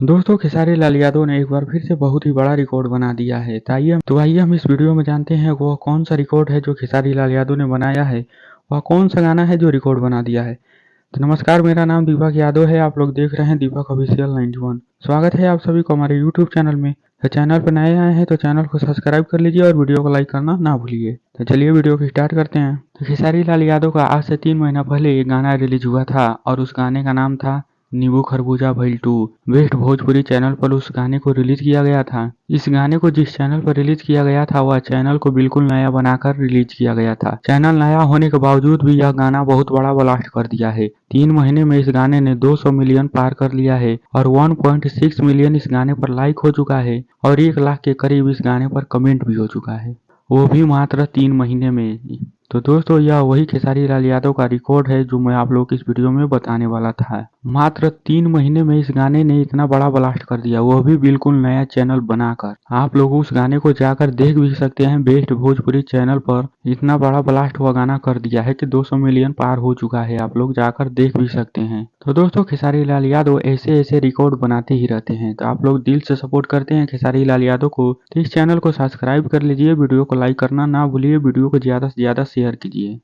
दोस्तों खेसारी लाल यादव ने एक बार फिर से बहुत ही बड़ा रिकॉर्ड बना दिया है। आइए हम इस वीडियो में जानते हैं वह कौन सा रिकॉर्ड है जो खेसारी लाल यादव ने बनाया है। वह कौन सा गाना है जो रिकॉर्ड बना दिया है। तो नमस्कार, मेरा नाम दीपक यादव है। आप लोग देख रहे हैं दीपक ऑफिशियल 91। स्वागत है आप सभी को हमारे यूट्यूब चैनल में। तो चैनल पर नए आए हैं तो चैनल को सब्सक्राइब कर लीजिए और वीडियो को लाइक करना ना भूलिए। तो चलिए वीडियो को स्टार्ट करते हैं। तो खेसारी लाल यादव का आज से 3 महीना पहले एक गाना रिलीज हुआ था और उस गाने का नाम था नींबू खरबूजा भइल 2। बेस्ट भोजपुरी चैनल पर उस गाने को रिलीज किया गया था। इस गाने को जिस चैनल पर रिलीज किया गया था वह चैनल को बिल्कुल नया बनाकर रिलीज किया गया था। चैनल नया होने के बावजूद भी यह गाना बहुत बड़ा ब्लास्ट कर दिया है। 3 महीने में इस गाने ने 200 मिलियन पार कर लिया है और 1.6 मिलियन इस गाने पर लाइक हो चुका है और 1 लाख के करीब इस गाने पर कमेंट भी हो चुका है, वो भी मात्र 3 महीने में। तो दोस्तों यह वही खेसारी लाल यादव का रिकॉर्ड है जो मैं आप लोगों को इस वीडियो में बताने वाला था। मात्र 3 महीने में इस गाने ने इतना बड़ा ब्लास्ट कर दिया, वो भी बिल्कुल नया चैनल बनाकर। आप लोग उस गाने को जाकर देख भी सकते हैं। बेस्ट भोजपुरी चैनल पर इतना बड़ा ब्लास्ट हुआ गाना कर दिया है कि 200 मिलियन पार हो चुका है। आप लोग जाकर देख भी सकते हैं। तो दोस्तों खेसारी लाल यादव ऐसे ऐसे रिकॉर्ड बनाते ही रहते हैं। तो आप लोग दिल से सपोर्ट करते हैं खेसारी लाल यादव को तो इस चैनल को सब्सक्राइब कर लीजिए, वीडियो को लाइक करना ना भूलिए, वीडियो को ज़्यादा से ज़्यादा शेयर कीजिए।